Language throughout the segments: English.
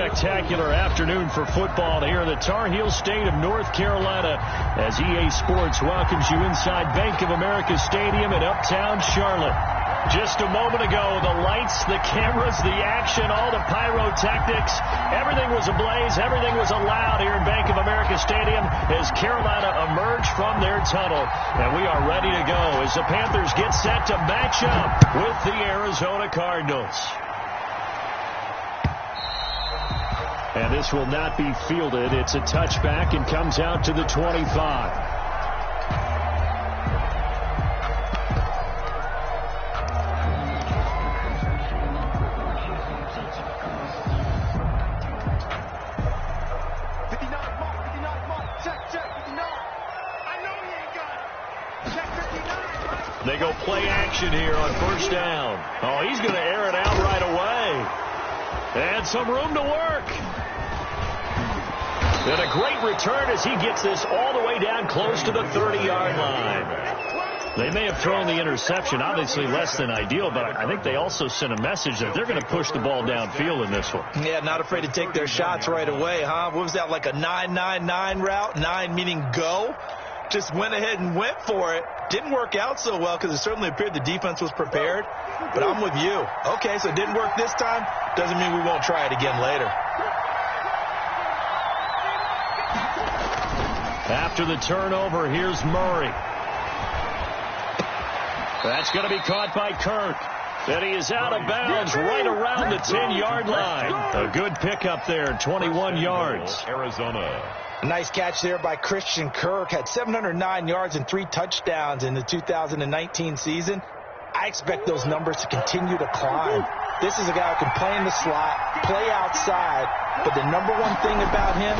spectacular afternoon for football here in the Tar Heel state of North Carolina as EA Sports welcomes you inside Bank of America Stadium in uptown Charlotte. Just a moment ago, the lights, the cameras, the action, all the pyrotechnics, everything was ablaze, everything was allowed here in Bank of America Stadium as Carolina emerged from their tunnel. And we are ready to go as the Panthers get set to match up with the Arizona Cardinals. And this will not be fielded. It's a touchback and comes out to the 25. They go play action here on first down. Oh, he's going to air it out right away. And some room to work. And a great return as he gets this all the way down close to the 30-yard line. They may have thrown the interception, obviously less than ideal, but I think they also sent a message that they're going to push the ball downfield in this one. Yeah, not afraid to take their shots right away, huh? What was that, like a 9-9-9 route? 9 meaning go? Just went ahead and went for it. Didn't work out so well because it certainly appeared the defense was prepared. But I'm with you. Okay, so it didn't work this time. Doesn't mean we won't try it again later. After the turnover, here's Murray. That's going to be caught by Kirk. And he is out of bounds right around the 10-yard line. A good pickup there, 21 yards. Arizona. Nice catch there by Christian Kirk. Had 709 yards and 3 touchdowns in the 2019 season. I expect those numbers to continue to climb. This is a guy who can play in the slot, play outside, but the number one thing about him,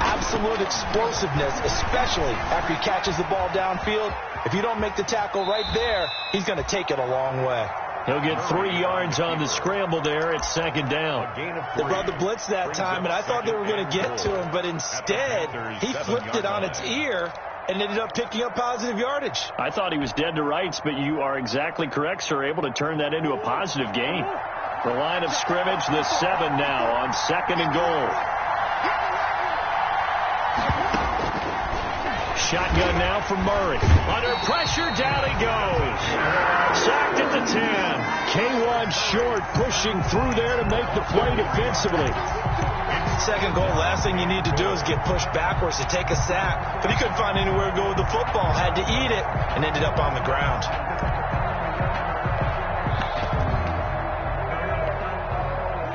absolute explosiveness, especially after he catches the ball downfield. If you don't make the tackle right there, he's going to take it a long way. He'll get 3 yards on the scramble there. It's second down. They brought the blitz that time, and I thought they were going to get to him, but instead he flipped it on its ear and ended up picking up positive yardage. I thought he was dead to rights, but you are exactly correct, sir. Able to turn that into a positive gain. The line of scrimmage, the 7 now on second and goal. Shotgun now for Murray. Under pressure, down he goes. Sacked at the 10. K1 short, pushing through there to make the play defensively. Second goal, last thing you need to do is get pushed backwards to take a sack. But he couldn't find anywhere to go with the football. Had to eat it and ended up on the ground.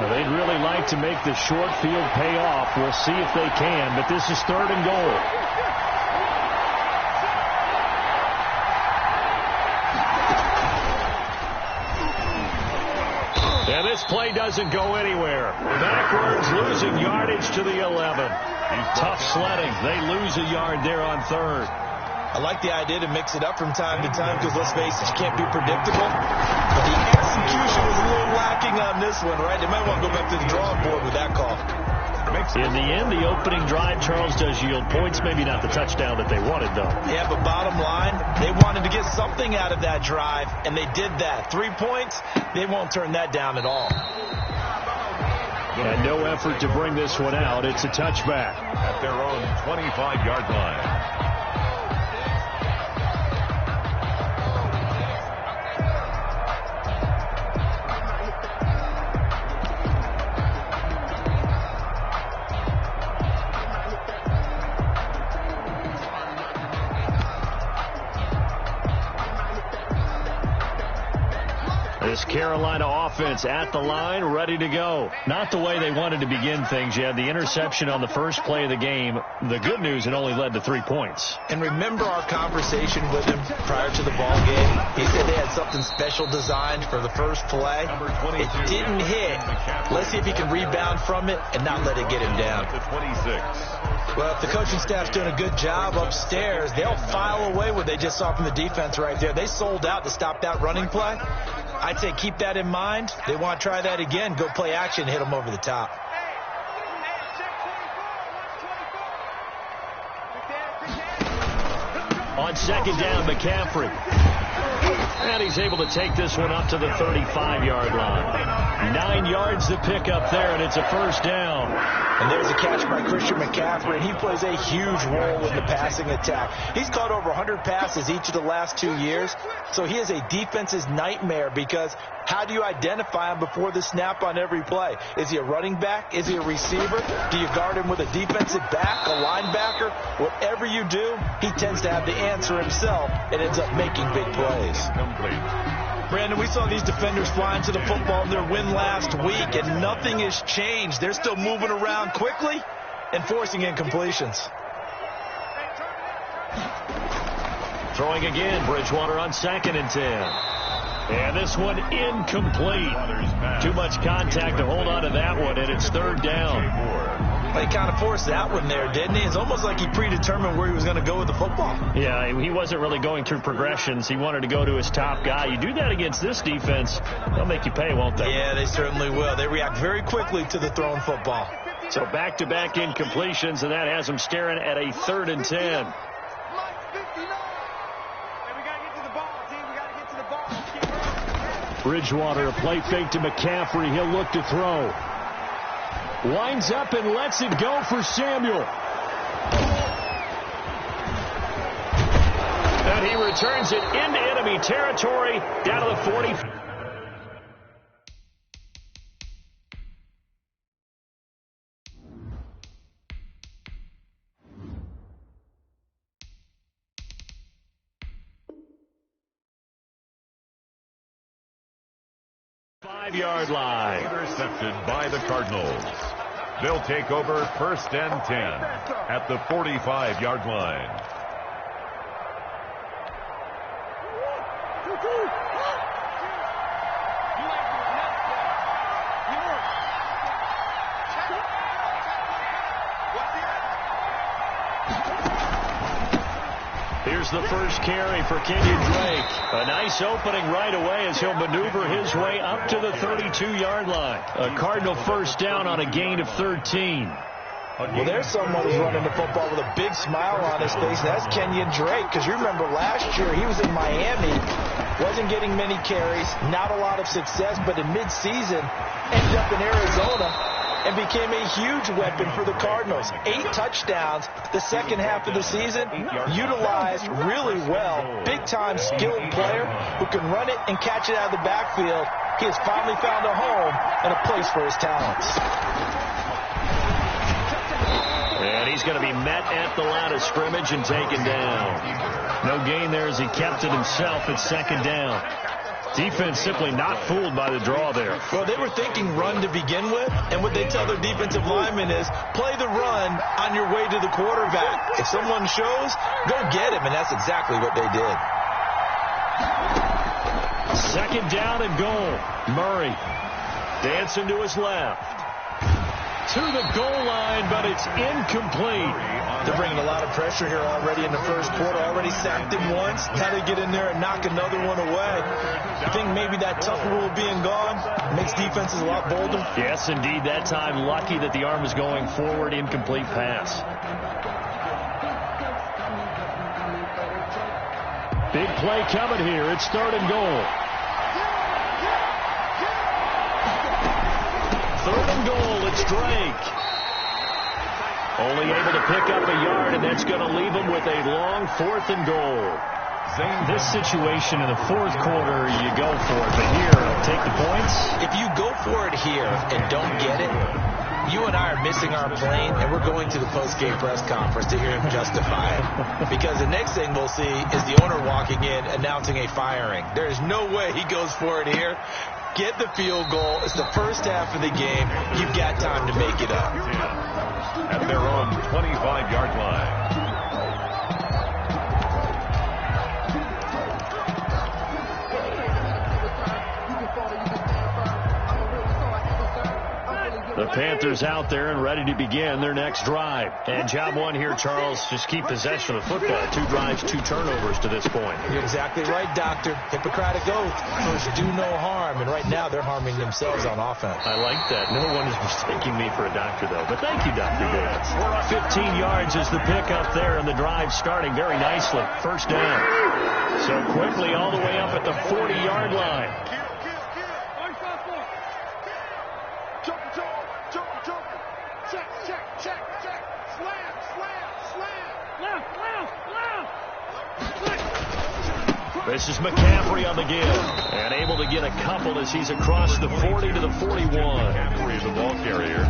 Well, they'd really like to make the short field pay off. We'll see if they can, but this is third and goal. And this play doesn't go anywhere. Backwards, losing yardage to the 11. Tough sledding. They lose a yard there on third. I like the idea to mix it up from time to time because, let's face it, you can't be predictable. But the execution was a little lacking on this one, right? They might want to go back to the drawing board with that call. In the end, the opening drive, Charles, does yield points. Maybe not the touchdown that they wanted, though. Yeah, but bottom line, they wanted to get something out of that drive, and they did that. 3 points, they won't turn that down at all. And no effort to bring this one out. It's a touchback. At their own 25-yard line. This Carolina offense at the line, ready to go. Not the way they wanted to begin things. You had the interception on the first play of the game. The good news, it only led to 3 points. And remember our conversation with him prior to the ball game? He said they had something special designed for the first play. It didn't hit. Let's see if he can rebound from it and not let it get him down. Well, if the coaching staff's doing a good job upstairs, they'll file away what they just saw from the defense right there. They sold out to stop that running play. I'd say keep that in mind. They want to try that again. Go play action, hit them over the top. On second down, McCaffrey. And he's able to take this one up to the 35-yard line. 9 yards to pick up there, and it's a first down. And there's a catch by Christian McCaffrey, and he plays a huge role in the passing attack. He's caught over 100 passes each of the last 2 years, so he is a defense's nightmare because how do you identify him before the snap on every play? Is he a running back? Is he a receiver? Do you guard him with a defensive back, a linebacker? Whatever you do, he tends to have the answer himself and ends up making big plays. Brandon, we saw these defenders flying to the football in their win last week, and nothing has changed. They're still moving around quickly and forcing incompletions. Throwing again, Bridgewater on 2nd and 10. And this one incomplete. Too much contact to hold on to that one, and it's 3rd down. He kind of forced that one there, didn't he? It's almost like he predetermined where he was going to go with the football. Yeah, he wasn't really going through progressions. He wanted to go to his top guy. You do that against this defense, they'll make you pay, won't they? Yeah, they certainly will. They react very quickly to the thrown football. So back-to-back incompletions, and that has them staring at a 3rd and 10. Bridgewater, a play fake to McCaffrey. He'll look to throw. Winds up and lets it go for Samuel. And he returns it into enemy territory, down to the 40. Five-yard line. Intercepted by the Cardinals. They'll take over 1st and 10 at the 45-yard line. Here's the first carry for Kenyon Drake. A nice opening right away as he'll maneuver his way up to the 32-yard line. A Cardinal first down on a gain of 13. Well, there's someone who's running the football with a big smile on his face, and that's Kenyon Drake, because you remember last year he was in Miami, wasn't getting many carries, not a lot of success, but in midseason ended up in Arizona and became a huge weapon for the Cardinals. 8 touchdowns the second half of the season, utilized really well. Big-time skilled player who can run it and catch it out of the backfield. He has finally found a home and a place for his talents. And he's going to be met at the line of scrimmage and taken down. No gain there as he kept it himself at 2nd down. Defense simply not fooled by the draw there. Well, they were thinking run to begin with, and what they tell their defensive linemen is play the run on your way to the quarterback. If someone shows, go get him, and that's exactly what they did. 2nd down and goal. Murray dancing to his left. To the goal line, but it's incomplete. They're bringing a lot of pressure here already in the first quarter. Already sacked him once. Now they get in there and knock another one away. I think maybe that tough rule being gone makes defenses a lot bolder. Yes, indeed. That time, lucky that the arm was going forward. Incomplete pass. Big play coming here. It's 3rd and goal. 3rd and goal. It's Drake. Only able to pick up a yard, and that's going to leave him with a long 4th and goal. This situation in the 4th quarter, you go for it. But here, take the points. If you go for it here and don't get it, you and I are missing our plane, and we're going to the post-game press conference to hear him justify it. Because the next thing we'll see is the owner walking in announcing a firing. There is no way he goes for it here. Get the field goal. It's the first half of the game. You've got time to make it up. At their own 25-yard line. The Panthers out there and ready to begin their next drive. And job one here, Charles, just keep possession of the football. 2 drives, 2 turnovers to this point. You're exactly right, Doctor. Hippocratic oath. First, do no harm. And right now, they're harming themselves on offense. I like that. No one is mistaking me for a doctor, though. But thank you, Dr. Davis. 15 yards is the pickup there, and the drive starting very nicely. First down. So quickly all the way up at the 40-yard line. This is McCaffrey on the give, and able to get a couple as he's across the 40 to the 41. McCaffrey, the ball carrier.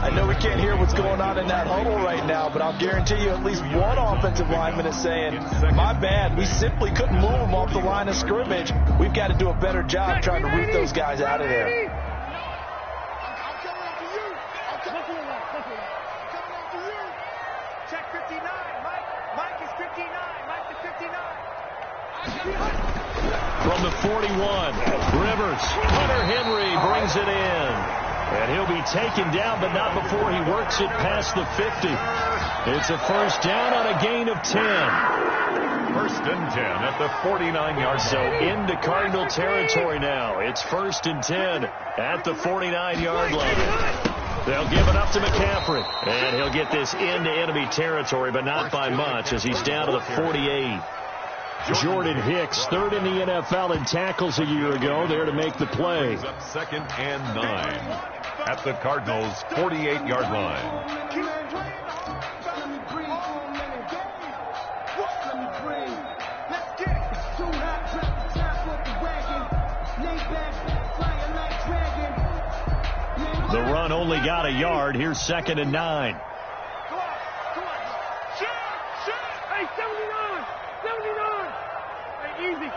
I know we can't hear what's going on in that huddle right now, but I'll guarantee you at least one offensive lineman is saying, my bad, we simply couldn't move them off the line of scrimmage. We've got to do a better job trying to root those guys out of there. Check 59, Mike is 59, Mike is 59. From the 41, Rivers, Hunter Henry brings it in. And he'll be taken down, but not before he works it past the 50. It's a first down on a gain of 10. First and 10 at the 49-yard. So into Cardinal territory now. It's first and 10 at the 49-yard line. They'll give it up to McCaffrey. And he'll get this into enemy territory, but not by much as he's down to the 48. Jordan Hicks, third in the NFL in tackles a year ago, there to make the play. Up second and 9 at the Cardinals' 48-yard line. The run only got a yard. Here's second and 9. Come on. Shut. Hey, 79. Hey, easy.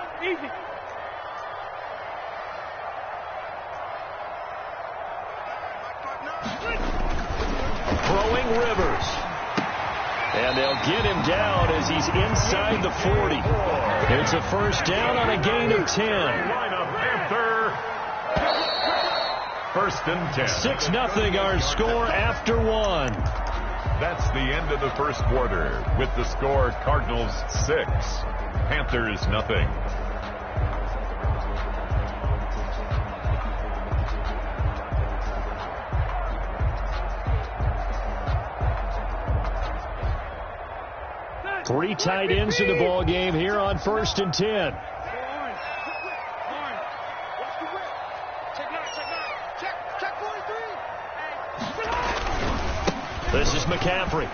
Throwing Rivers. And they'll get him down as he's inside the 40. It's a first down on a gain of 10. Line up, Panther. First and 10. 6-0 our score after one. That's the end of the first quarter with the score Cardinals 6, Panthers nothing. Three tight ends in the ball game here on first and 10. This is McCaffrey.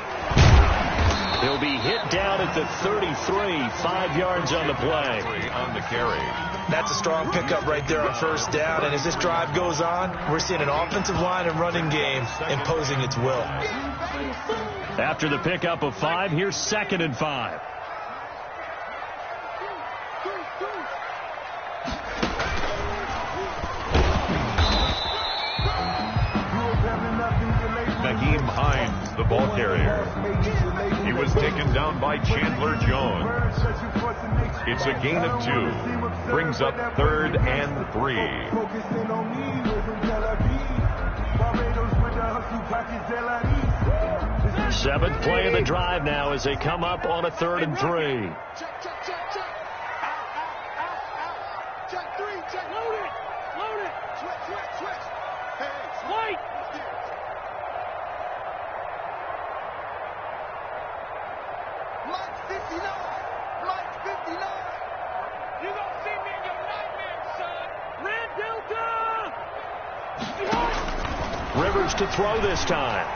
He'll be hit down at the 33, 5 yards on the play. On the carry. That's a strong pickup right there on first down, and as this drive goes on, we're seeing an offensive line and running game imposing its will. After the pickup of 5, here's second and 5. Naheem Hines, the ball carrier. He was taken down by Chandler Jones. It's a gain of 2. Brings up third and 3. Seventh play of the drive now as they come up on a third and 3. Load it. Switch. Hey, White. Mike 59. You gonna see me in your nightmares, son. Red Delta. Rivers to throw this time.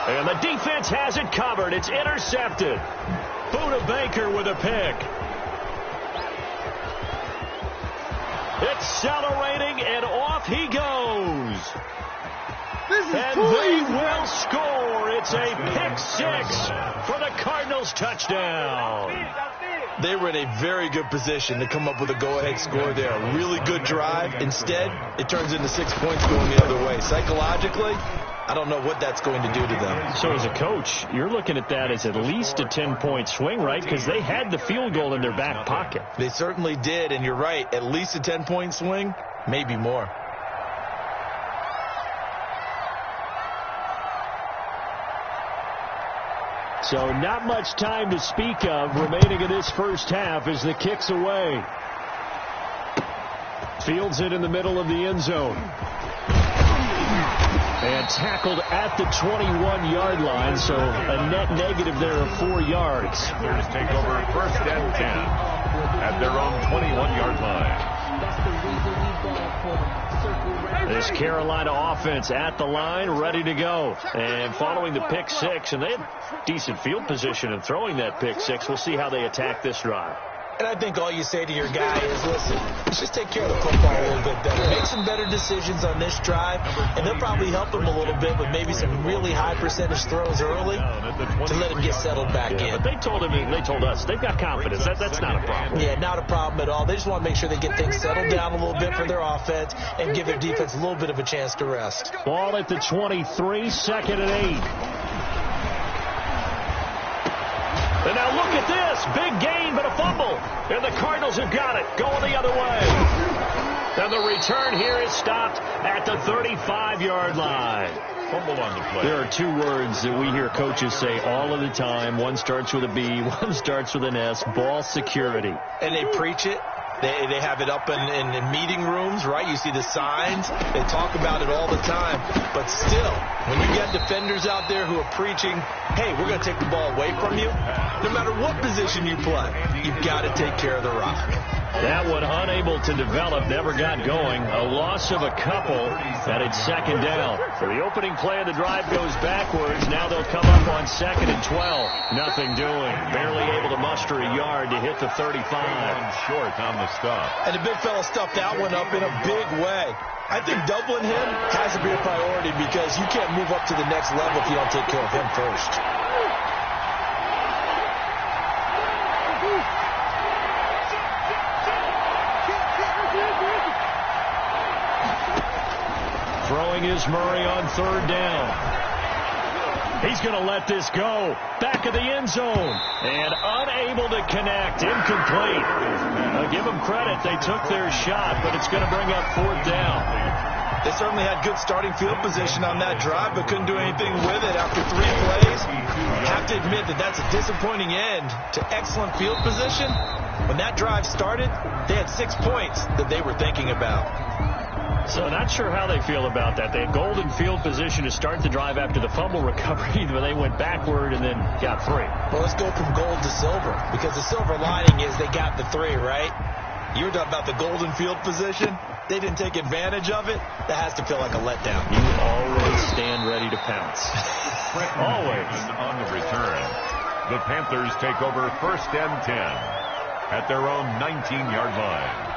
And the defense has it covered. It's intercepted. Buda Baker with a pick. Accelerating, and off he goes. And they will score. It's a pick 6 for the Cardinals touchdown. They were in a very good position to come up with a go-ahead score there. A really good drive. Instead, it turns into 6 points going the other way. Psychologically, I don't know what that's going to do to them. So as a coach, you're looking at that as at least a 10-point swing, right? Because they had the field goal in their back pocket. They certainly did, and you're right. At least a 10-point swing, maybe more. So not much time to speak of remaining in this first half as the kick's away. Fields it in the middle of the end zone. And tackled at the 21-yard line, so a net negative there of 4 yards. Panthers take over first and 10 at their own 21-yard line. This Carolina offense at the line, ready to go. And following the pick six, and they had decent field position in throwing that pick six. We'll see how they attack this drive. And I think all you say to your guy is, listen, let's just take care of the football a little bit better. Make some better decisions on this drive, and they'll probably help him a little bit with maybe some really high percentage throws early to let him get settled back in. But they told us, they've got confidence. That's not a problem. Yeah, not a problem at all. They just want to make sure they get things settled down a little bit for their offense and give their defense a little bit of a chance to rest. Ball at the 23, second and 8. And now look at this. Big gain, but a fumble. And the Cardinals have got it. Going the other way. And the return here is stopped at the 35-yard line. Fumble on the play. There are two words that we hear coaches say all of the time. One starts with a B, one starts with an S. Ball security. And they preach it. They have it up in meeting rooms, right? You see the signs. They talk about it all the time. But still, when you got defenders out there who are preaching, hey, we're going to take the ball away from you, no matter what position you play, you've got to take care of the rock. That one unable to develop, never got going. A loss of a couple, and it's second down. So the opening play of the drive goes backwards. Now they'll come up on second and 12. Nothing doing. Barely able to muster a yard to hit the 35. Short on the stop. And the big fella stuffed that one up in a big way. I think doubling him has to be a priority because you can't move up to the next level if you don't take care of him first. Throwing is Murray on third down. He's going to let this go. Back of the end zone. And unable to connect. Incomplete. Give them credit. They took their shot, but it's going to bring up fourth down. They certainly had good starting field position on that drive, but couldn't do anything with it after 3 plays. Have to admit that that's a disappointing end to excellent field position. When that drive started, they had 6 points that they were thinking about. So not sure how they feel about that. They had golden field position to start the drive after the fumble recovery, but they went backward and then got 3. Well, let's go from gold to silver, because the silver lining is they got the 3, right? You were talking about the golden field position. They didn't take advantage of it. That has to feel like a letdown. You always stand ready to pounce. Always on the return. The Panthers take over first and 10 at their own 19-yard line.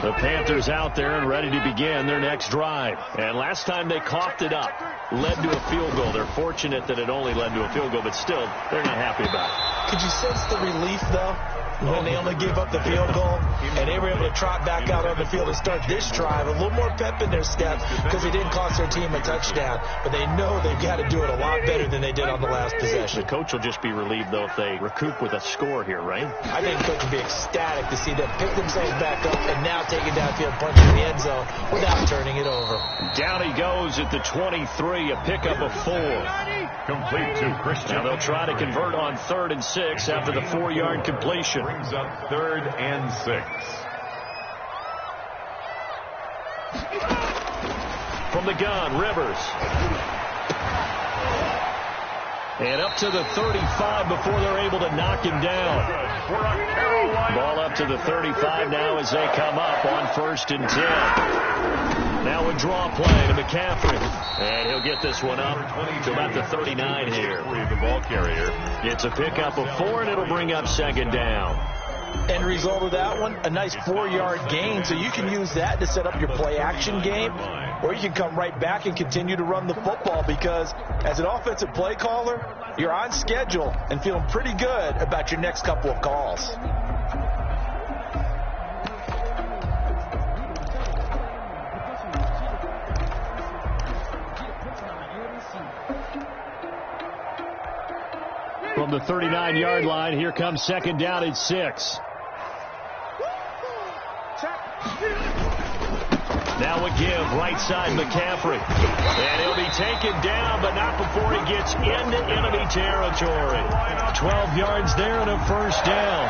The Panthers out there and ready to begin their next drive. And last time they coughed it up, led to a field goal. They're fortunate that it only led to a field goal, but still, they're not happy about it. Could you sense the relief, though, when they only gave up the field goal and they were able to trot back out on the field and start this drive? A little more pep in their step because they didn't cost their team a touchdown, but they know they've got to do it a lot better than they did on the last possession. The coach will just be relieved, though, if they recoup with a score here, right? I think the coach will be ecstatic to see them pick themselves back up and now take it downfield, punch in the end zone without turning it over. Down he goes at the 23, a pickup of 4. Complete to Christian. Now they'll try to convert on 3rd and 6 after the 4-yard completion. Brings up 3rd and 6. From the gun, Rivers. And up to the 35 before they're able to knock him down. Ball up to the 35 now as they come up on 1st and 10. Now a draw play to McCaffrey. And he'll get this one up to about the 39 here. The ball carrier. It's a pickup of 4, and it'll bring up 2nd down. End result of that one, a nice 4-yard gain. So you can use that to set up your play-action game, or you can come right back and continue to run the football because as an offensive play caller, you're on schedule and feeling pretty good about your next couple of calls. From the 39-yard line, here comes 2nd down at 6. Now a give. Right side, McCaffrey. And he'll be taken down, but not before he gets into enemy territory. 12 yards there and a first down.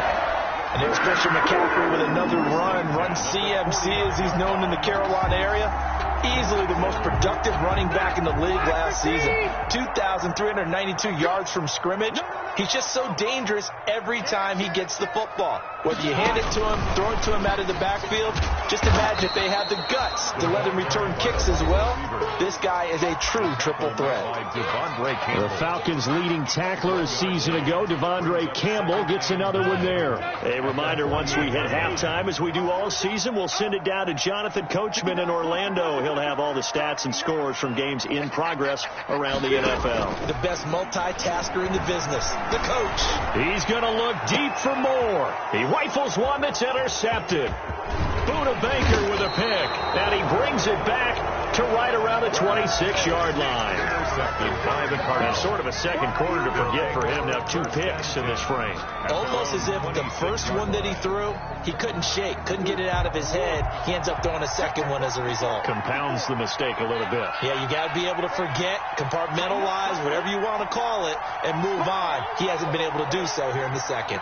And there's Christian McCaffrey with another run CMC as he's known in the Carolina area. Easily the most productive running back in the league last season. 2,392 yards from scrimmage. He's just so dangerous every time he gets the football. Whether you hand it to him, throw it to him out of the backfield, just imagine if they have the guts to let him return kicks as well. This guy is a true triple threat. The Falcons' leading tackler a season ago, Devondre Campbell, gets another one there. A reminder, once we hit halftime, as we do all season, we'll send it down to Jonathan Coachman in Orlando. He'll have all the stats and scores from games in progress around the NFL. The best multitasker in the business, the coach. He's going to look deep for more. He rifles one that's intercepted. Buda Baker with a pick, and he brings it back to right around the 26-yard line. And sort of a second quarter to forget for him to have 2 picks in this frame. Almost as if the first one that he threw, he couldn't shake, couldn't get it out of his head. He ends up throwing a second one as a result. Compounds the mistake a little bit. Yeah, you got to be able to forget, compartmentalize, whatever you want to call it, and move on. He hasn't been able to do so here in the second.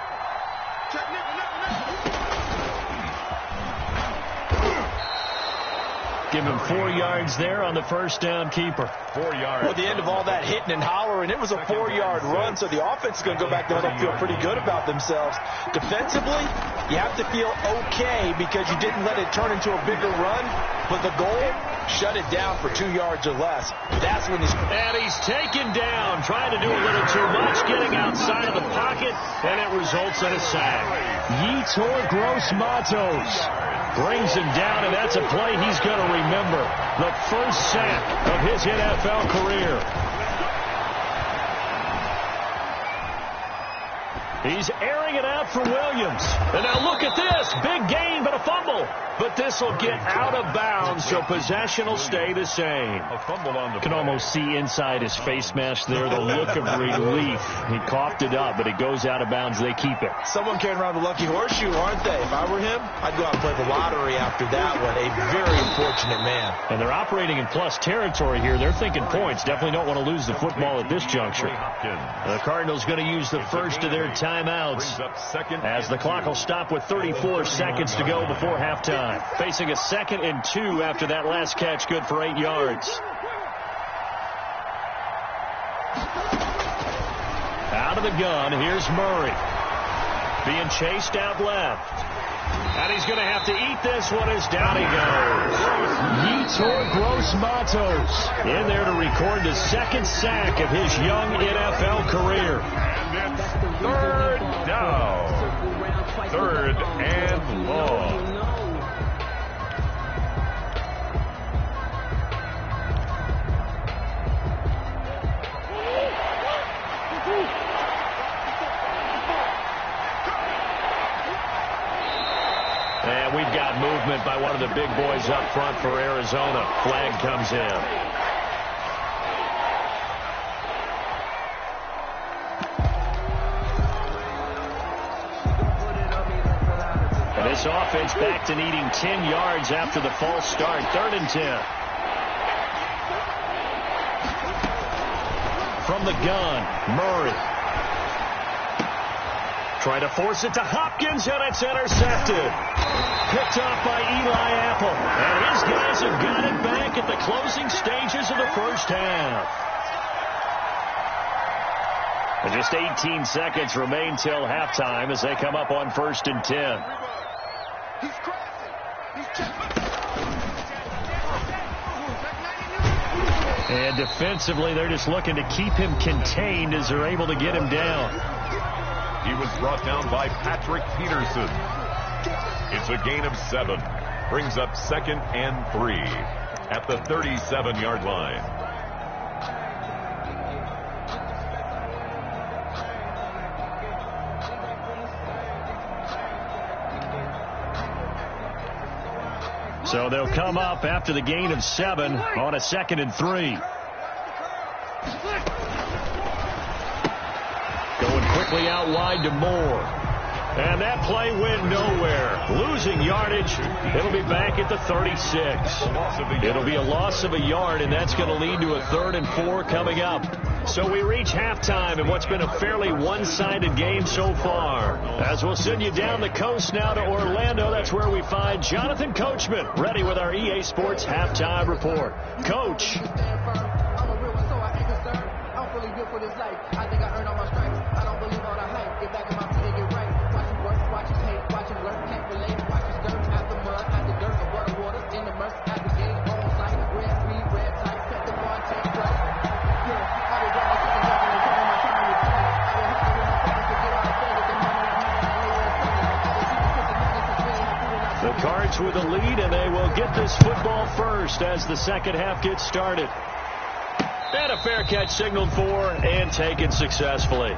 Give him 4 yards there on the first down keeper. 4 yards. Well, at the end of all that hitting and hollering, it was a 4-yard run, so the offense is going to go back down and feel pretty good about themselves. Defensively, you have to feel okay because you didn't let it turn into a bigger run, but the goal, shut it down for 2 yards or less. That's when he's... And he's taken down, trying to do a little too much, getting outside of the pocket, and it results in a sack. Yetur Gross-Matos brings him down, and that's a play he's going to remember. The first sack of his NFL career. He's airing it out for Williams. And now look at this. Big gain, but a fumble. But this will get out of bounds, so possession will stay the same. A fumble on the Can almost see inside his face mask there the look of relief. He coughed it up, but it goes out of bounds. They keep it. Someone carrying around the lucky horseshoe, aren't they? If I were him, I'd go out and play the lottery after that one. A very unfortunate man. And they're operating in plus territory here. They're thinking points. Definitely don't want to lose the football at this juncture. The Cardinals going to use the first of their timeouts as the clock will stop with 34 seconds to go before halftime. Facing a 2nd and 2 after that last catch, good for 8 yards. Out of the gun, here's Murray. Being chased out left. And he's going to have to eat this one as down he goes. Yetur Gross-Matos in there to record the 2nd sack of his young NFL career. And it's 3rd down. 3rd and long. And we've got movement by one of the big boys up front for Arizona. Flag comes in. And this offense back to needing 10 yards after the false start. 3rd and 10. From the gun, Murray. Trying to force it to Hopkins, and it's intercepted. Picked off by Eli Apple. And his guys have got it back at the closing stages of the first half. And just 18 seconds remain till halftime as they come up on 1st and 10. And defensively, they're just looking to keep him contained as they're able to get him down. He was brought down by Patrick Peterson. It's a gain of 7. Brings up 2nd and 3 at the 37-yard line. So they'll come up after the gain of 7 on a 2nd and 3. Going quickly out wide to Moore. And that play went nowhere. Losing yardage. It'll be back at the 36. It'll be a loss of a yard, and that's going to lead to a 3rd and 4 coming up. So we reach halftime in what's been a fairly one-sided game so far. As we'll send you down the coast now to Orlando, that's where we find Jonathan Coachman, ready with our EA Sports Halftime Report. Coach. The Cards with a lead, and they will get this football first as the second half gets started. And a fair catch signaled for and taken successfully.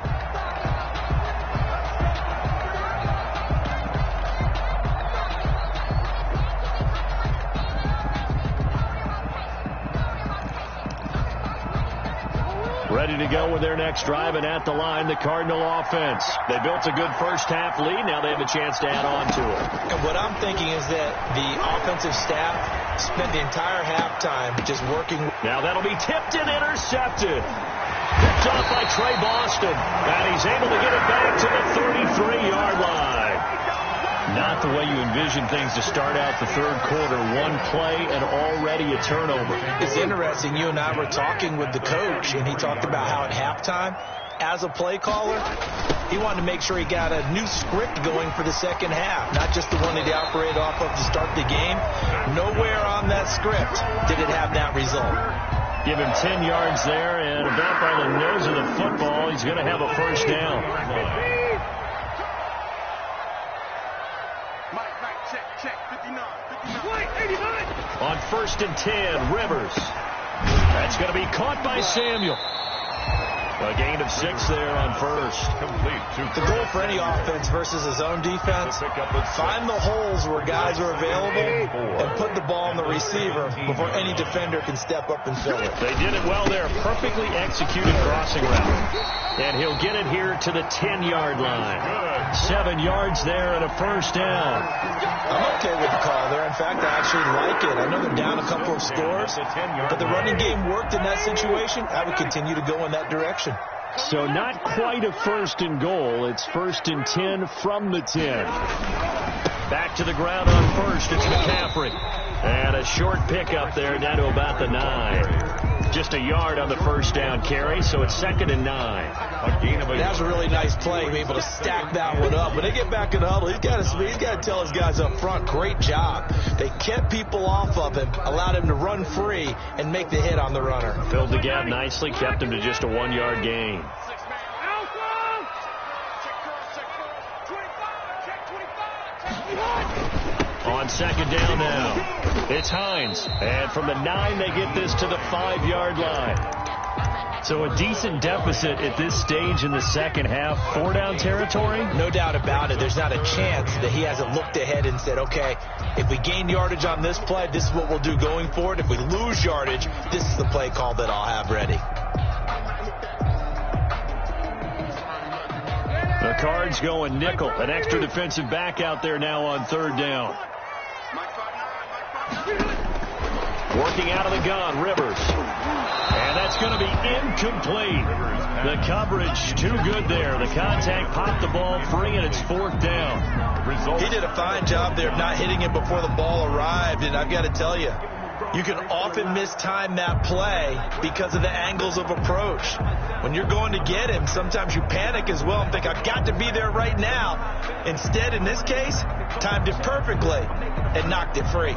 Ready to go with their next drive, and at the line, the Cardinal offense. They built a good first half lead. Now they have a chance to add on to it. And what I'm thinking is that the offensive staff spent the entire halftime just working. Now that'll be tipped and intercepted. Picked off by Trey Boston. And he's able to get it back to the 33-yard line. Not the way you envision things to start out the third quarter. One play and already a turnover. It's interesting. You and I were talking with the coach, and he talked about how at halftime, as a play caller, he wanted to make sure he got a new script going for the second half, not just the one that he operated off of to start the game. Nowhere on that script did it have that result. Give him 10 yards there, and about by the nose of the football, he's going to have a first down. On 1st and 10, Rivers. That's going to be caught by Samuel. A gain of 6 there on first. Complete. The goal for any offense versus his own defense, find the holes where guys are available and put the ball on the receiver before any defender can step up and fill it. They did it well there. Perfectly executed crossing route. And he'll get it here to the 10-yard line. 7 yards there and a first down. I'm okay with the call there. In fact, I actually like it. I know they're down a couple of scores, but the running game worked in that situation. I would continue to go in that direction. So not quite a 1st and goal. It's 1st and 10 from the 10. Back to the ground on first. It's McCaffrey. And a short pickup there down to about the 9. Just a yard on the first down carry, so it's 2nd and 9. That was a really nice play, being able to stack that one up. When they get back in the huddle, he's got to tell his guys up front, great job. They kept people off of him, allowed him to run free and make the hit on the runner. Filled the gap nicely, kept him to just a 1-yard gain. On 2nd down now, it's Hines. And from the 9, they get this to the 5-yard line. So a decent deficit at this stage in the second half. 4-down territory? No doubt about it. There's not a chance that he hasn't looked ahead and said, okay, if we gain yardage on this play, this is what we'll do going forward. If we lose yardage, this is the play call that I'll have ready. The Cards going nickel. An extra defensive back out there now on 3rd down. Working out of the gun, Rivers. And that's going to be incomplete. The coverage too good there. The contact popped the ball free, and it's 4th down. He did a fine job there of not hitting it before the ball arrived, and I've got to tell you, you can often mistime that play because of the angles of approach. When you're going to get him, sometimes you panic as well and think, I've got to be there right now. Instead, in this case, timed it perfectly and knocked it free.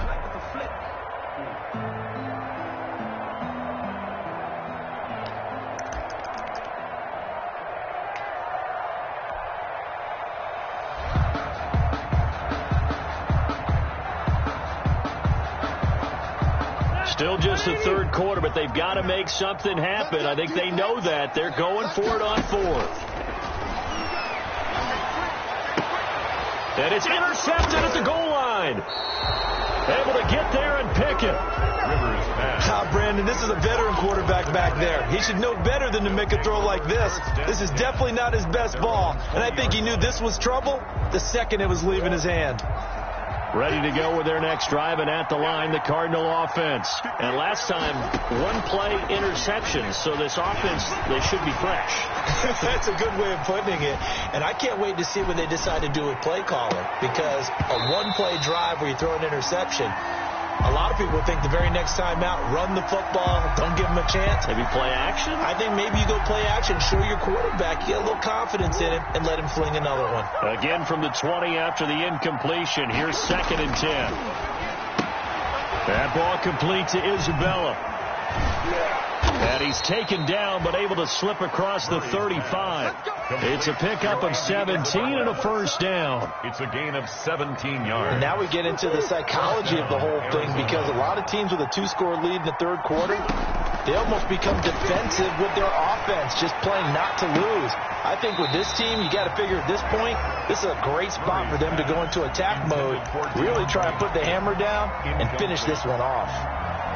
Still just the third quarter, but they've got to make something happen. I think they know that. They're going for it on 4th. And it's intercepted at the goal line. able to get there and pick it. Brandon, this is a veteran quarterback back there. He should know better than to make a throw like this. This is definitely not his best ball, and I think he knew this was trouble the second it was leaving his hand. Ready to go with their next drive, and at the line, the Cardinal offense. And last time, one-play interception, so this offense, they should be fresh. That's a good way of putting it. And I can't wait to see what they decide to do with play calling, because a one-play drive where you throw an interception, a lot of people think the very next time out, run the football, don't give him a chance. Maybe play action? I think maybe you go play action, show your quarterback, get a little confidence in him, and let him fling another one. Again from the 20 after the incompletion. Here's 2nd and 10. That ball complete to Isabella. And he's taken down, but able to slip across the 35. It's a pickup of 17 and a first down. It's a gain of 17 yards. Now we get into the psychology of the whole thing, because a lot of teams with a 2-score lead in the third quarter, they almost become defensive with their offense, just playing not to lose. I think with this team, you got to figure at this point, this is a great spot for them to go into attack mode, really try and put the hammer down and finish this one off.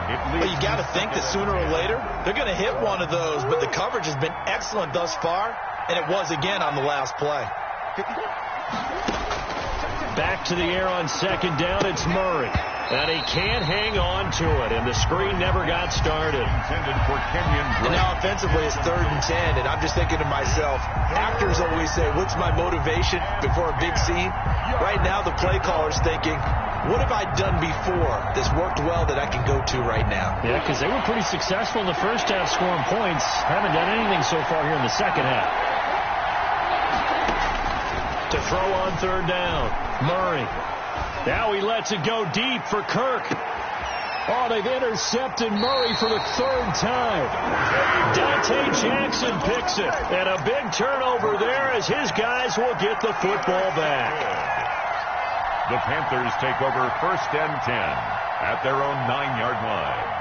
But you got to think that sooner or later, they're going to hit one of those, but the coverage has been excellent thus far, and it was again on the last play. Back to the air on 2nd down, it's Murray. And he can't hang on to it, and the screen never got started. Intended for Kenyon Drake. And now offensively it's 3rd and 10, and I'm just thinking to myself, actors always say, what's my motivation before a big scene? Right now the play caller's thinking, what have I done before that's worked well that I can go to right now? Yeah, because they were pretty successful in the first half scoring points. Haven't done anything so far here in the second half. To throw on 3rd down, Murray. Now he lets it go deep for Kirk. Oh, they've intercepted Murray for the 3rd time. Dante Jackson picks it. And a big turnover there as his guys will get the football back. The Panthers take over 1st and 10 at their own 9-yard line.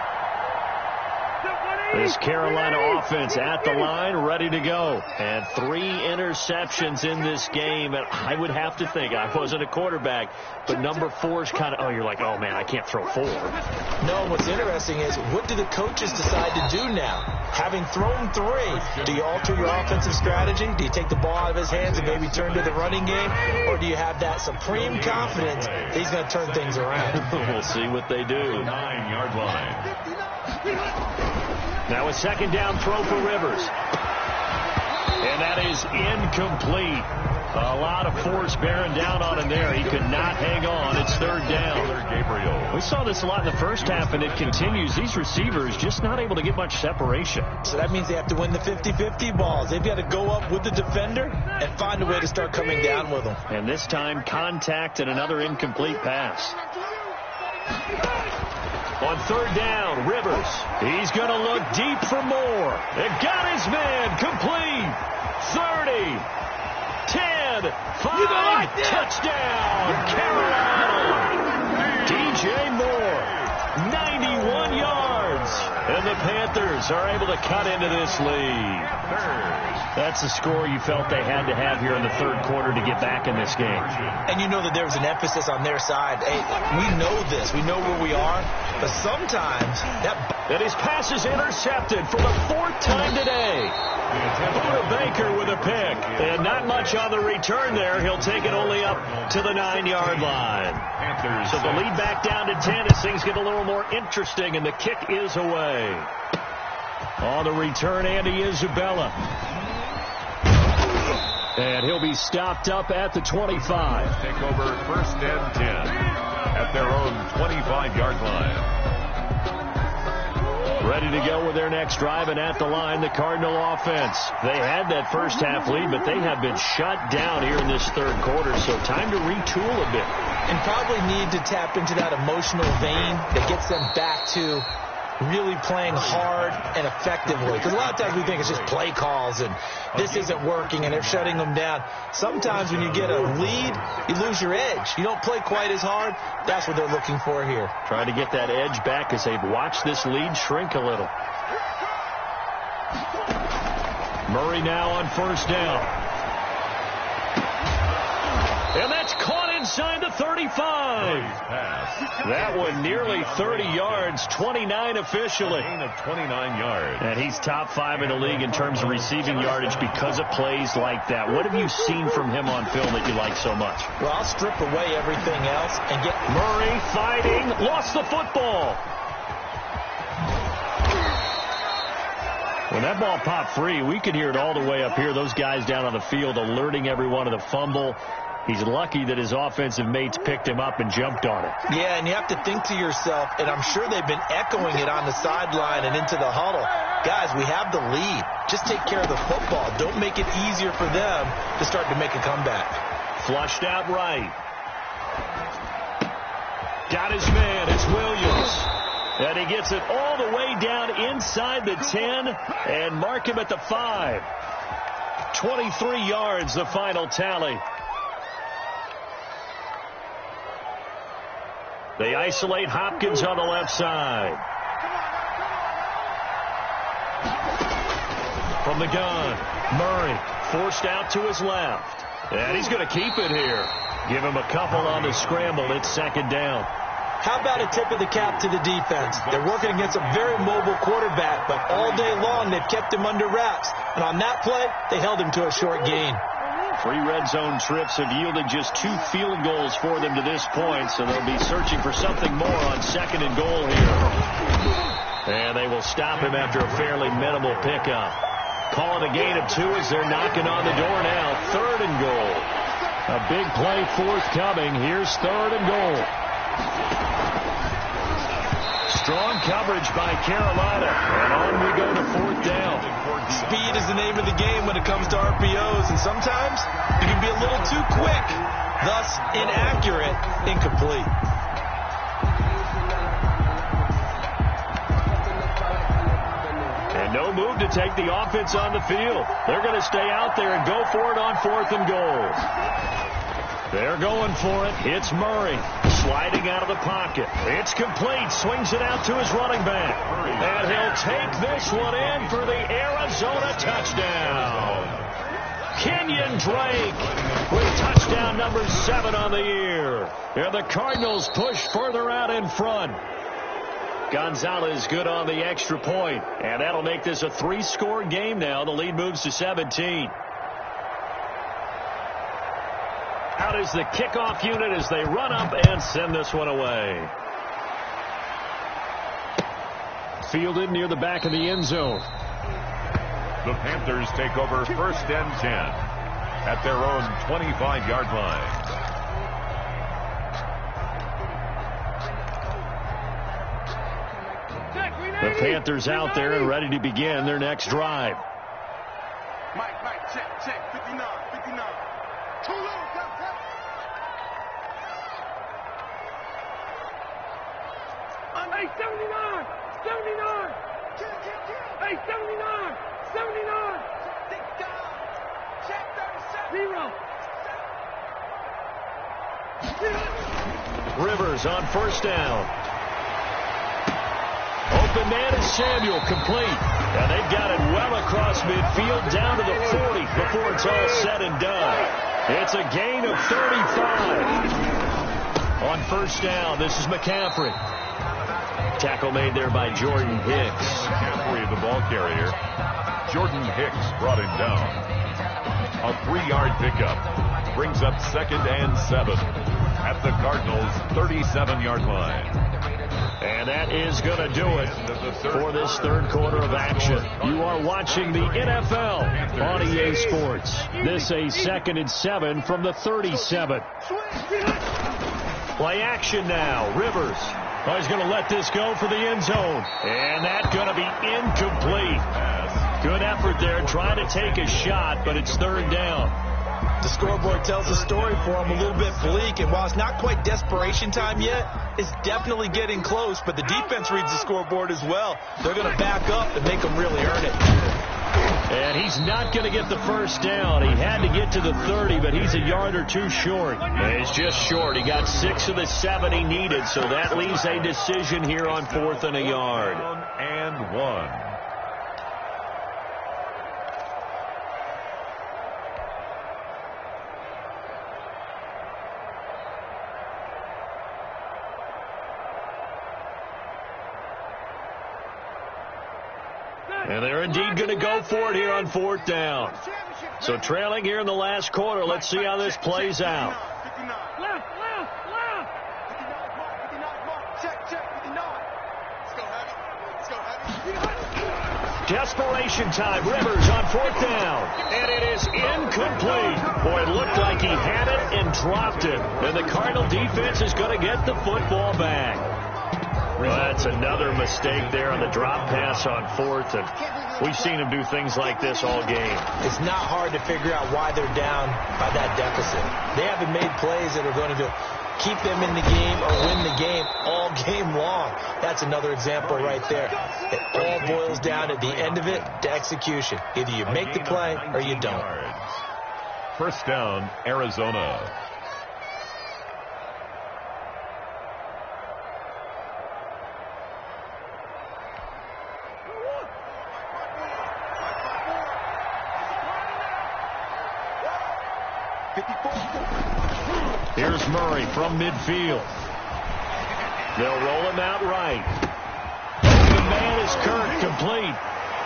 This Carolina offense at the line, ready to go. And 3 interceptions in this game. And I would have to think, I wasn't a quarterback, but number 4 is kind of, you're like, oh, man, I can't throw 4. No, what's interesting is, what do the coaches decide to do now? Having thrown 3, do you alter your offensive strategy? Do you take the ball out of his hands and maybe turn to the running game? Or do you have that supreme confidence that he's going to turn things around? We'll see what they do. 9-yard line. Now a 2nd down throw for Rivers. And that is incomplete. A lot of force bearing down on him there. He could not hang on. It's 3rd down. Gabriel. We saw this a lot in the first half, and it continues. These receivers just not able to get much separation. So that means they have to win the 50-50 balls. They've got to go up with the defender and find a way to start coming down with them. And this time, contact and another incomplete pass. On 3rd down, Rivers. He's going to look deep for more. They got his man complete. 30, 10, 5, touchdown, Carolina. DJ Moore, 91 yards. And the Panthers are able to cut into this lead. That's the score you felt they had to have here in the 3rd quarter to get back in this game. And you know that there was an emphasis on their side. Hey, we know this. We know where we are. But sometimes that his pass is intercepted for the 4th time today. Buda Baker with a pick. And not much on the return there. He'll take it only up to the 9-yard line. So the lead back down to 10 as things get a little more interesting, and the kick is away. On the return, Andy Isabella. And he'll be stopped up at the 25. Take over 1st and 10 at their own 25-yard line. Ready to go with their next drive, and at the line, the Cardinal offense. They had that first half lead, but they have been shut down here in this 3rd quarter, so time to retool a bit. And probably need to tap into that emotional vein that gets them back to really playing hard and effectively. Because a lot of times we think it's just play calls and this isn't working and they're shutting them down. Sometimes when you get a lead, you lose your edge. You don't play quite as hard. That's what they're looking for here. Trying to get that edge back as they've watched this lead shrink a little. Murray now on 1st down. And that's caught inside the 35. That one nearly 30 yards, 29 officially. Gain of 29 yards. And he's top 5 in the league in terms of receiving yardage because of plays like that. What have you seen from him on film that you like so much? Well, I'll strip away everything else and get Murray fighting, lost the football. When that ball popped free, we could hear it all the way up here. Those guys down on the field alerting everyone of the fumble. He's lucky that his offensive mates picked him up and jumped on it. Yeah, and you have to think to yourself, and I'm sure they've been echoing it on the sideline and into the huddle. Guys, we have the lead. Just take care of the football. Don't make it easier for them to start to make a comeback. Flushed out right. Got his man. It's Williams. And he gets it all the way down inside the 10 and mark him at the 5. 23 yards, the final tally. They isolate Hopkins on the left side. From the gun, Murray forced out to his left. And he's going to keep it here. Give him a couple on the scramble. It's second down. How about a tip of the cap to the defense? They're working against a very mobile quarterback, but all day long they've kept him under wraps. And on that play, they held him to a short gain. 3 red zone trips have yielded just 2 field goals for them to this point, so they'll be searching for something more on second and goal here. And they will stop him after a fairly minimal pickup. Call it a gain of 2 as they're knocking on the door now. 3rd and goal. A big play forthcoming. Here's 3rd and goal. Strong coverage by Carolina. And on we go to 4th down. Speed is the name of the game when it comes to RPOs, and sometimes you can be a little too quick, thus inaccurate, incomplete. And no move to take the offense on the field. They're going to stay out there and go for it on 4th and goal. They're going for it. It's Murray sliding out of the pocket. It's complete. Swings it out to his running back. And he'll take this one in for the Arizona touchdown. Kenyon Drake with touchdown number 7 on the year. And the Cardinals push further out in front. Gonzalez good on the extra point. And that'll make this a 3-score game now. The lead moves to 17. Out is the kickoff unit as they run up and send this one away. Fielded near the back of the end zone. The Panthers take over 1st and 10 at their own 25-yard line. The Panthers out there and ready to begin their next drive. Mike, check, 59. Too low, Hey, 79! Hey, 79! Check 37! 0! Rivers on 1st down. Open man is Samuel, complete. And they've got it well across midfield down to the 40 before it's all said and done. It's a gain of 35. On 1st down, this is McCaffrey. Tackle made there by Jordan Hicks. McCaffrey, the ball carrier. Jordan Hicks brought him down. A 3-yard pickup brings up 2nd and 7 at the Cardinals' 37-yard line. And that is going to do it for this 3rd quarter of action. You are watching the NFL on EA Sports. This a 2nd and 7 from the 37. Play action now. Rivers. Oh, he's going to let this go for the end zone. And that's going to be incomplete. Good effort there trying to take a shot, but it's 3rd down. The scoreboard tells the story for him a little bit bleak, and while it's not quite desperation time yet, it's definitely getting close, but the defense reads the scoreboard as well. They're going to back up and make them really earn it. And he's not going to get the 1st down. He had to get to the 30, but he's a yard or 2 short. And he's just short. He got 6 of the 7 he needed, so that leaves a decision here on 4th and a yard. And 1. And they're indeed going to go for it here on 4th down. So trailing here in the last quarter. Let's see how this plays out. Desperation time. Rivers on 4th down. And it is incomplete. Boy, it looked like he had it and dropped it. And the Cardinal defense is going to get the football back. Well, that's another mistake there on the drop pass on 4th. And we've seen him do things like this all game. It's not hard to figure out why they're down by that deficit. They haven't made plays that are going to keep them in the game or win the game all game long. That's another example right there. It all boils down at the end of it to execution. Either you make the play or you don't. First down, Arizona. Here's Murray from midfield. They'll roll him out right. The man is Kirk, complete.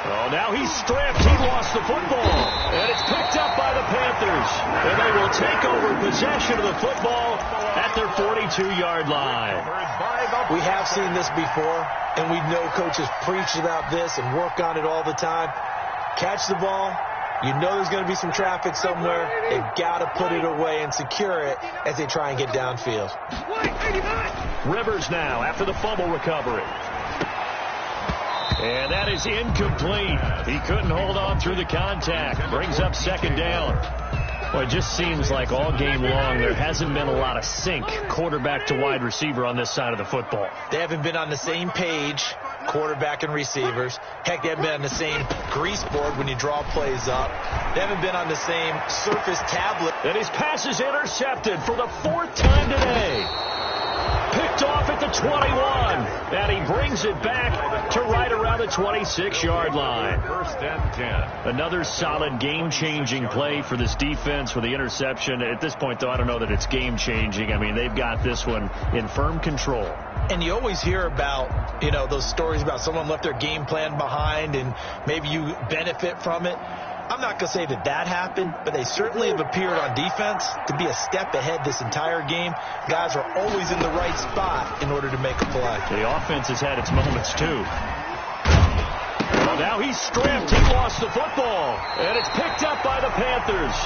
Oh, now he's stripped. He lost the football. And it's picked up by the Panthers. And they will take over possession of the football at their 42-yard line. We have seen this before, and we know coaches preach about this and work on it all the time. Catch the ball. You know there's going to be some traffic somewhere. They've got to put it away and secure it as they try and get downfield. Rivers now after the fumble recovery. And that is incomplete. He couldn't hold on through the contact. Brings up 2nd down. Well, it just seems like all game long there hasn't been a lot of sync quarterback to wide receiver on this side of the football. They haven't been on the same page, quarterback and receivers. Heck, they haven't been on the same grease board when you draw plays up. They haven't been on the same Surface tablet. And his pass is intercepted for the 4th time today. Picked off at the 21. And he brings it back to right around the 26-yard line. First and 10. Another solid game-changing play for this defense with the interception. At this point, though, I don't know that it's game-changing. I mean, they've got this one in firm control. And you always hear about, those stories about someone left their game plan behind and maybe you benefit from it. I'm not going to say that happened, but they certainly have appeared on defense to be a step ahead this entire game. Guys are always in the right spot in order to make a play. The offense has had its moments, too. Well, now he's stripped. He lost the football. And it's picked up by the Panthers.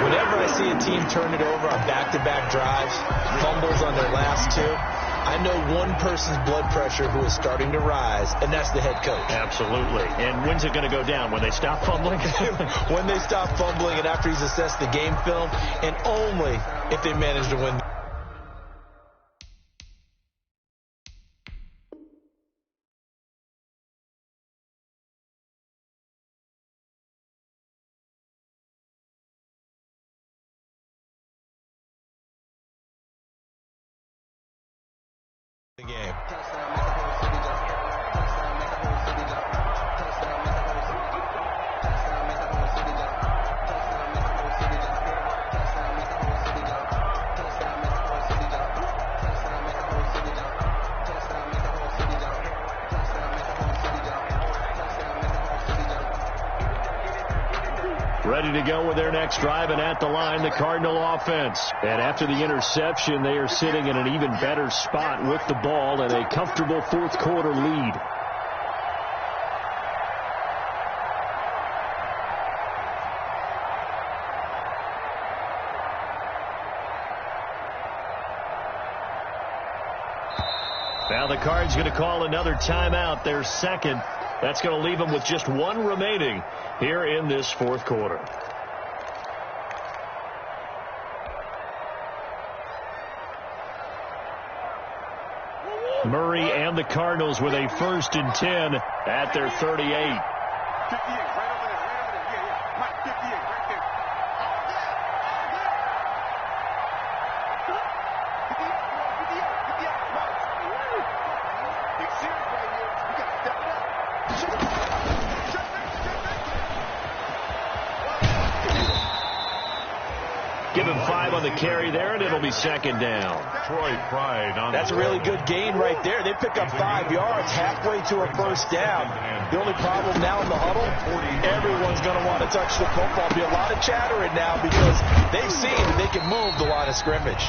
Whenever I see a team turn it over on back-to-back drives, fumbles on their last two, I know one person's blood pressure who is starting to rise, and that's the head coach. Absolutely. And when's it going to go down? When they stop fumbling? When they stop fumbling and after he's assessed the game film, and only if they manage to win. Game. Ready to go with their next drive, and at the line, the Cardinal offense. And after the interception, they are sitting in an even better spot with the ball and a comfortable 4th quarter lead. Now the Cards going to call another timeout, their second. That's going to leave them with just one remaining here in this 4th quarter. Murray and the Cardinals with a 1st and 10 at their 38. him 5 on the carry there, and it'll be second down. Troy Pride on That's a really good gain right there. They pick up 5 yards halfway to a first down. The only problem now in the huddle, everyone's going to want to touch the football. Be a lot of chattering now because they've seen that they can move the line of scrimmage.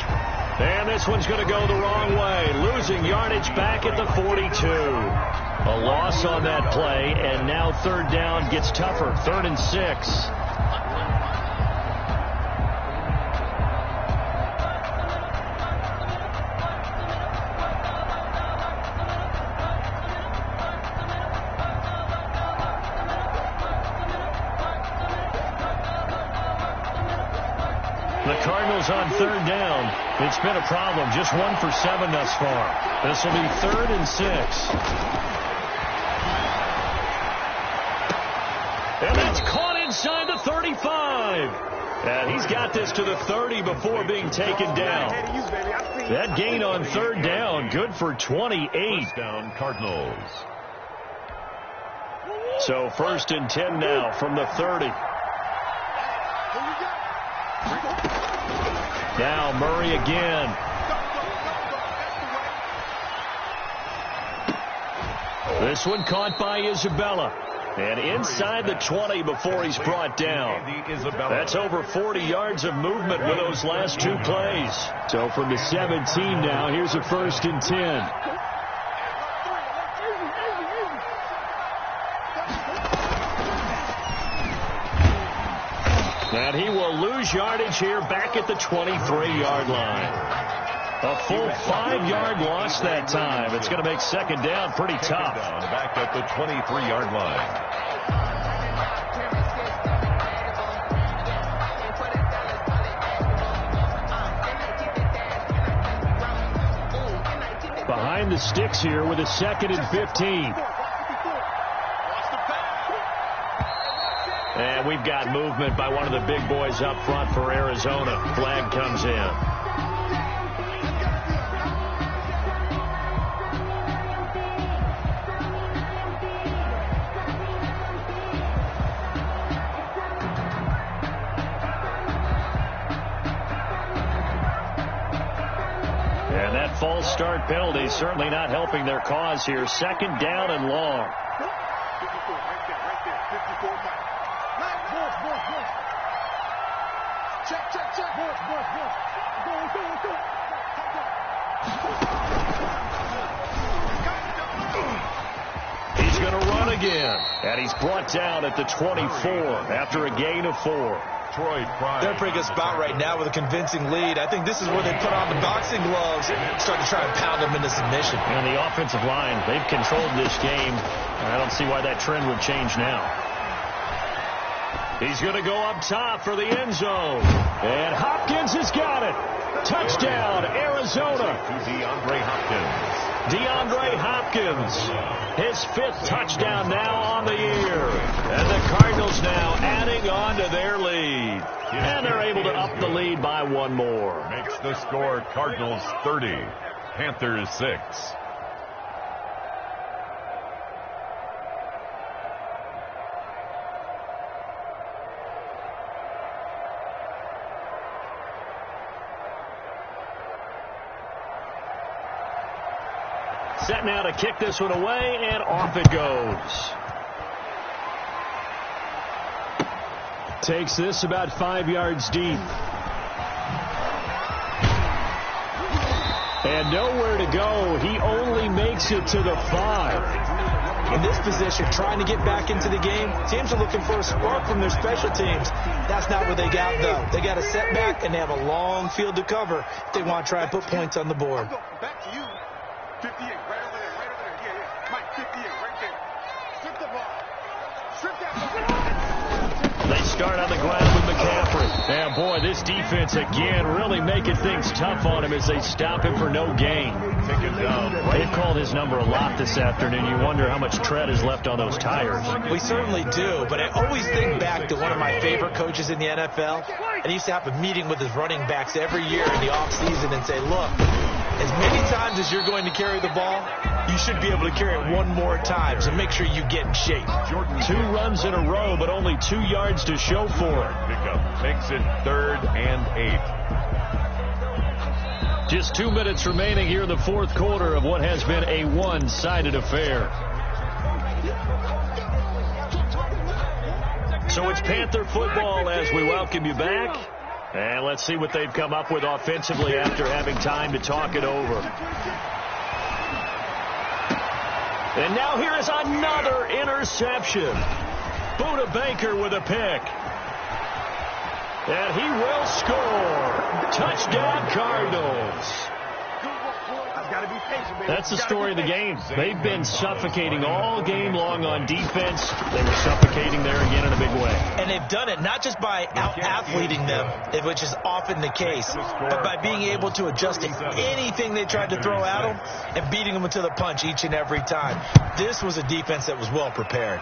And this one's going to go the wrong way. Losing yardage back at the 42. A loss on that play, and now third down gets tougher. 3rd and 6. The Cardinals on third down. It's been a problem. Just 1 for 7 thus far. This will be 3rd and 6. And that's caught inside the 35. And he's got this to the 30 before being taken down. That gain on third down, good for 28. First down, Cardinals. So 1st and 10 now from the 30. Now Murray again. This one caught by Isabella. And inside the 20 before he's brought down. That's over 40 yards of movement with those last 2 plays. So from the 17 now, here's a 1st and 10. And he will lose yardage here back at the 23-yard line. A full 5-yard loss that time. It's going to make second down pretty tough. Back at the 23-yard line. Behind the sticks here with a 2nd and 15. And we've got movement by one of the big boys up front for Arizona. Flag comes in. And that false start penalty is certainly not helping their cause here. 2nd down and long. He's going to run again. And he's brought down at the 24 after a gain of 4. Troy Pride. They're pretty good spot right now with a convincing lead. I think this is where they put on the boxing gloves and start to try and pound them into submission. And the offensive line, they've controlled this game. I don't see why that trend would change now. He's going to go up top for the end zone. And Hopkins has got it. Touchdown, Arizona. DeAndre Hopkins. DeAndre Hopkins, his 5th touchdown now on the year. And the Cardinals now adding on to their lead. And they're able to up the lead by 1 more. Makes the score Cardinals 30, Panthers 6. Set now to kick this one away, and off it goes. Takes this about 5 yards deep. And nowhere to go. He only makes it to the 5. In this position, trying to get back into the game, teams are looking for a spark from their special teams. That's not what they got, though. They got a setback, and they have a long field to cover if they want to try and put points on the board. Back to you. 58, right over there, right over there. Yeah. Mike, 58, right there. Strip the ball. Strip that ball. They start on the ground with McCaffrey. And boy, this defense again really making things tough on him as they stop him for no gain. Take it down. They've called his number a lot this afternoon. You wonder how much tread is left on those tires. We certainly do, but I always think back to one of my favorite coaches in the NFL. And he used to have a meeting with his running backs every year in the offseason and say, look, As many times as you're going to carry the ball, you should be able to carry it one more time, so make sure you get in shape. Jordan 2 runs in a row, but only 2 yards to show for it. pickup makes it 3rd and 8. Just 2 minutes remaining here in the 4th quarter of what has been a one-sided affair. So it's Panther football as we welcome you back. And let's see what they've come up with offensively after having time to talk it over. And now here is another interception. Buda Baker with a pick. And he will score. Touchdown, Cardinals. That's the story of the game. They've been suffocating all game long on defense. They were suffocating there again in a big way. And they've done it not just by out-athleting them, which is often the case, but by being able to adjust to anything they tried to throw at them and beating them to the punch each and every time. This was a defense that was well prepared.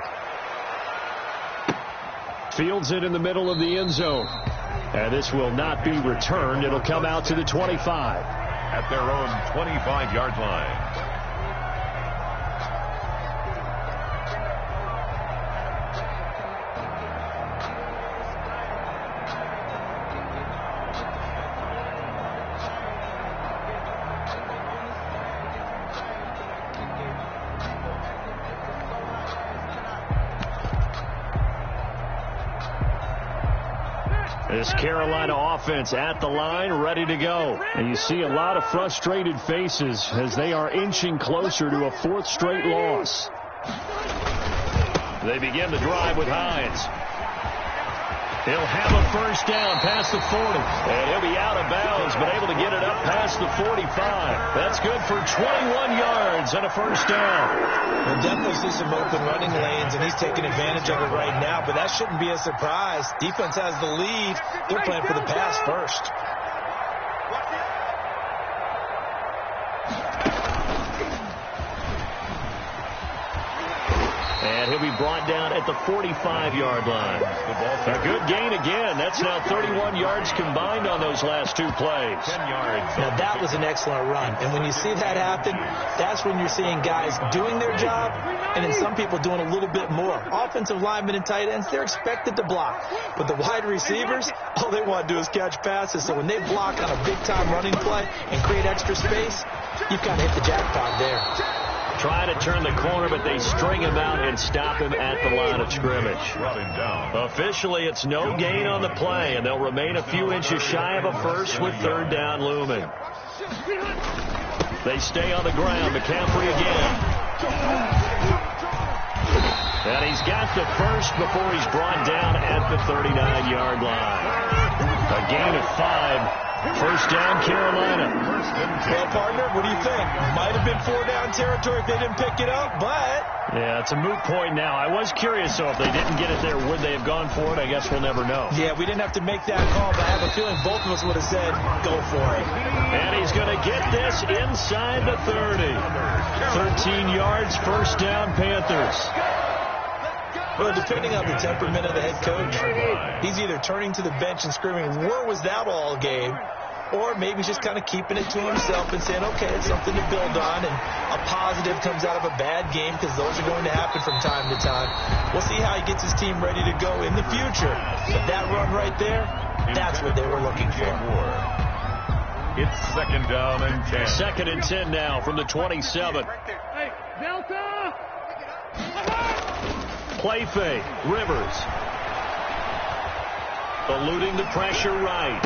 Fields it in the middle of the end zone. And this will not be returned. It'll come out to the 25. At their own 25-yard line. This Carolina offense at the line, ready to go. And you see a lot of frustrated faces as they are inching closer to a 4th straight loss. They begin the drive with Hines. He'll have a first down past the 40. And he'll be out of bounds, but able to get it up past the 45. That's good for 21 yards and a first down. We'll definitely see some open running lanes, and he's taking advantage of it right now, but that shouldn't be a surprise. Defense has the lead. They're playing for the pass first. And he'll be brought down at the 45-yard line. A good gain again. That's now 31 yards combined on those last 2 plays. 10 yards. Now, that was an excellent run. And when you see that happen, that's when you're seeing guys doing their job and then some people doing a little bit more. Offensive linemen and tight ends, they're expected to block. But the wide receivers, all they want to do is catch passes. So when they block on a big-time running play and create extra space, you've kind of hit the jackpot there. Trying to turn the corner, but they string him out and stop him at the line of scrimmage. Officially, it's no gain on the play, and they'll remain a few inches shy of a first with 3rd down looming. They stay on the ground. McCaffrey again. And he's got the first before he's brought down at the 39-yard line. A gain of 5. First down, Carolina. Well, partner, what do you think? Might have been 4-down territory if they didn't pick it up, but... Yeah, it's a moot point now. I was curious, though, if they didn't get it there, would they have gone for it? I guess we'll never know. Yeah, we didn't have to make that call, but I have a feeling both of us would have said, go for it. And he's going to get this inside the 30. 13 yards, first down, Panthers. Well, depending on the temperament of the head coach, he's either turning to the bench and screaming, where was that all game? Or maybe just kind of keeping it to himself and saying, okay, it's something to build on, and a positive comes out of a bad game because those are going to happen from time to time. We'll see how he gets his team ready to go in the future. But that run right there, that's what they were looking for. It's 2nd down and 10. 2nd and 10 now from the 27. Hey, Delta! Play fake. Rivers. Eluding the pressure right.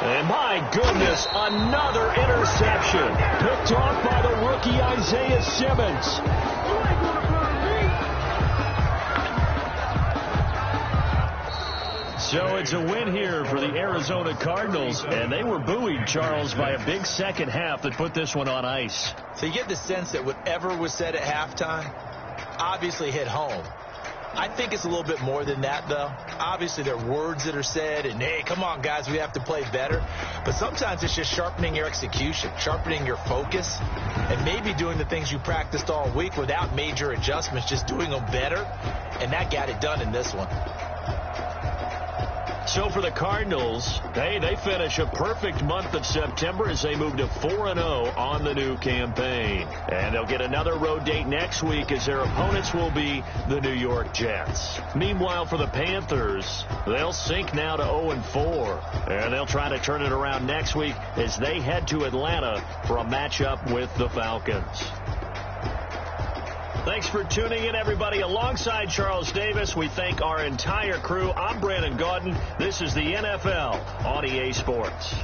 And my goodness, another interception. Picked off by the rookie Isaiah Simmons. So it's a win here for the Arizona Cardinals, and they were buoyed, Charles, by a big second half that put this one on ice. So you get the sense that whatever was said at halftime obviously hit home. I think it's a little bit more than that, though. Obviously, there are words that are said, and, hey, come on, guys, we have to play better. But sometimes it's just sharpening your execution, sharpening your focus, and maybe doing the things you practiced all week without major adjustments, just doing them better, and that got it done in this one. So for the Cardinals, they finish a perfect month of September as they move to 4-0 on the new campaign. And they'll get another road date next week as their opponents will be the New York Jets. Meanwhile, for the Panthers, they'll sink now to 0-4. And they'll try to turn it around next week as they head to Atlanta for a matchup with the Falcons. Thanks for tuning in, everybody. Alongside Charles Davis, we thank our entire crew. I'm Brandon Gaudin. This is the NFL on EA Sports.